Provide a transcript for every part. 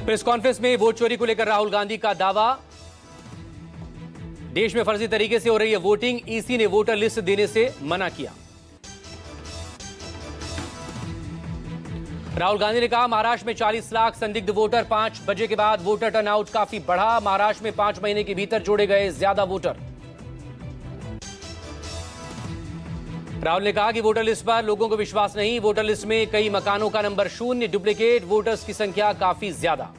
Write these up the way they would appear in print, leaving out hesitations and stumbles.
Press conference में vote चोरी को लेकर राहुल गांधी का दावा। देश में फर्जी तरीके से हो रही है वोटिंग, ईसी ने वोटर लिस्ट देने से मना किया। राहुल गांधी ने कहा महाराष्ट्र में 40 लाख संदिग्ध वोटर, 5 बजे के बाद वोटर टर्नआउट काफी बढ़ा। महाराष्ट्र में 5 महीने के भीतर जोड़े गए ज्यादा वोटर। राहुल ने कहा कि वोटर लिस्ट पर लोगों को विश्वास नहीं, वोटर लिस्ट में कई मकानों का नंबर 0, डुप्लीकेट वोटर्स की संख्या काफी ज्यादा।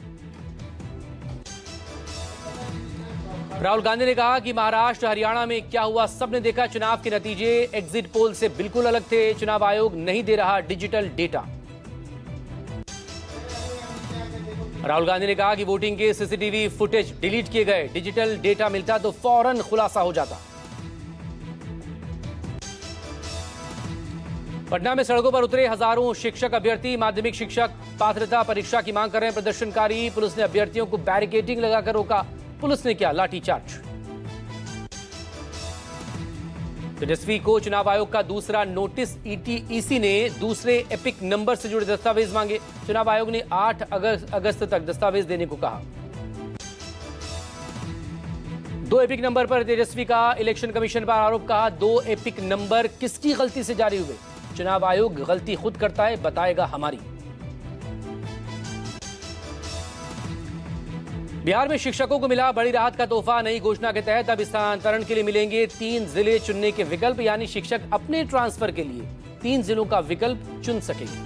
राहुल गांधी ने कहा कि महाराष्ट्र हरियाणा में क्या हुआ सबने देखा, चुनाव के नतीजे एग्जिट पोल से बिल्कुल अलग थे, चुनाव आयोग नहीं दे रहा डिजिटल डेटा। राहुल गांधी ने कहा कि वोटिंग के सीसीटीवी फुटेज डिलीट किए गए, डिजिटल डेटा मिलता तो फौरन खुलासा हो जाता। पटना में सड़कों पर उतरे हजारों शिक्षक अभ्यर्थी, माध्यमिक शिक्षक पात्रता परीक्षा की मांग कर रहे हैं प्रदर्शनकारी। पुलिस ने अभ्यर्थियों को बैरिकेडिंग लगाकर रोका, पुलिस ने किया लाठीचार्ज। तेजस्वी को चुनाव आयोग का दूसरा नोटिस, ईसी ने दूसरे एपिक नंबर से जुड़े दस्तावेज मांगे। चुनाव आयोग ने 8 अगस्त तक दस्तावेज देने को कहा। 2 एपिक नंबर पर तेजस्वी का इलेक्शन कमीशन पर आरोप, कहा 2 एपिक नंबर किसकी गलती से जारी हुए, चुनाव आयोग गलती खुद करता है, बताएगा हमारी। बिहार में शिक्षकों को मिला बड़ी राहत का तोहफा, नई घोषणा के तहत अब स्थानांतरण के लिए मिलेंगे 3 जिले चुनने के विकल्प, यानी शिक्षक अपने ट्रांसफर के लिए 3 जिलों का विकल्प चुन सकेंगे।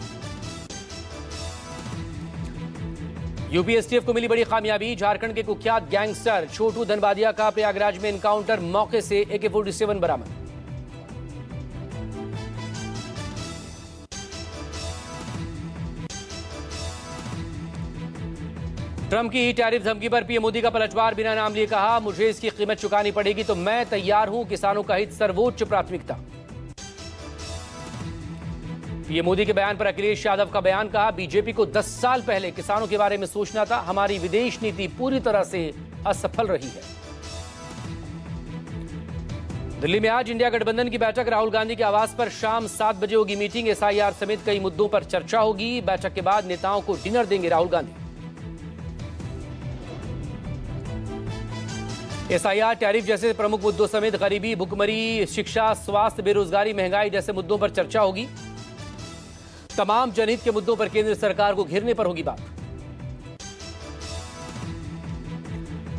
यूपी एसटीएफ को मिली बड़ी कामयाबी, झारखंड के कुख्यात गैंगस्टर छोटू धनबादिया का प्रयागराज में एनकाउंटर, मौके से AK-47 बरामद। ट्रंप की टैरिफ धमकी पर पीएम मोदी का पलटवार, बिना नाम लिए कहा मुझे इसकी कीमत चुकानी पड़ेगी तो मैं तैयार हूं, किसानों का हित सर्वोच्च प्राथमिकता। पीएम मोदी के बयान पर अखिलेश यादव का बयान, कहा बीजेपी को 10 साल पहले किसानों के बारे में सोचना था, हमारी विदेश नीति पूरी तरह से असफल रही है। दिल्ली में आज इंडिया गठबंधन की बैठक, राहुल गांधी के आवास पर शाम 7 बजे होगी मीटिंग, SIR समेत कई मुद्दों पर चर्चा होगी। बैठक के बाद नेताओं को डिनर देंगे राहुल गांधी। SIR, टैरिफ जैसे प्रमुख मुद्दों समेत गरीबी, भुखमरी, शिक्षा, स्वास्थ्य, बेरोजगारी, महंगाई जैसे मुद्दों पर चर्चा होगी। तमाम जनहित के मुद्दों पर केंद्र सरकार को घेरने पर होगी बात।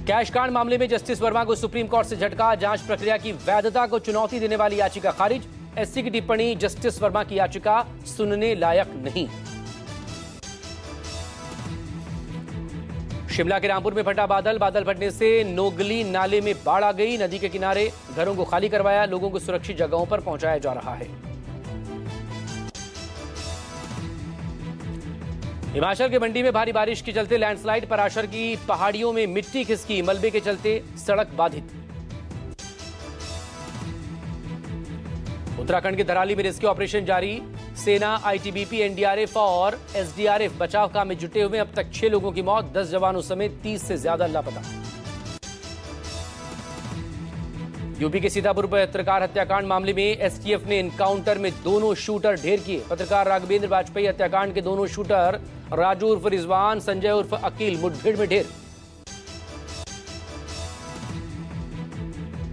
कैश कांड मामले में जस्टिस वर्मा को सुप्रीम कोर्ट से झटका, जांच प्रक्रिया की वैधता को चुनौती देने वाली याचिका खारिज। SC की टिप्पणी, जस्टिस वर्मा की याचिका सुनने लायक नहीं। शिमला के रामपुर में फटा बादल, बादल फटने से नोगली नाले में बाढ़ आ गई, नदी के किनारे घरों को खाली करवाया, लोगों को सुरक्षित जगहों पर पहुंचाया जा रहा है। हिमाचल के मंडी में भारी बारिश के चलते लैंडस्लाइड, पराशर की पहाड़ियों में मिट्टी खिसकी, मलबे के चलते सड़क बाधित। उत्तराखंड के धराली में रेस्क्यू ऑपरेशन जारी, सेना, ITBP, NDRF और SDRF बचाव काम में जुटे हुए। अब तक 6 लोगों की मौत, 10 जवानों समेत 30 से ज्यादा लापता। यूपी के सीतापुर पत्रकार हत्याकांड मामले में STF ने एनकाउंटर में दोनों शूटर ढेर किए। पत्रकार राघवेंद्र वाजपेयी हत्याकांड के दोनों शूटर राजू उर्फ रिजवान, संजय उर्फ अकील मुठभेड़ में ढेर।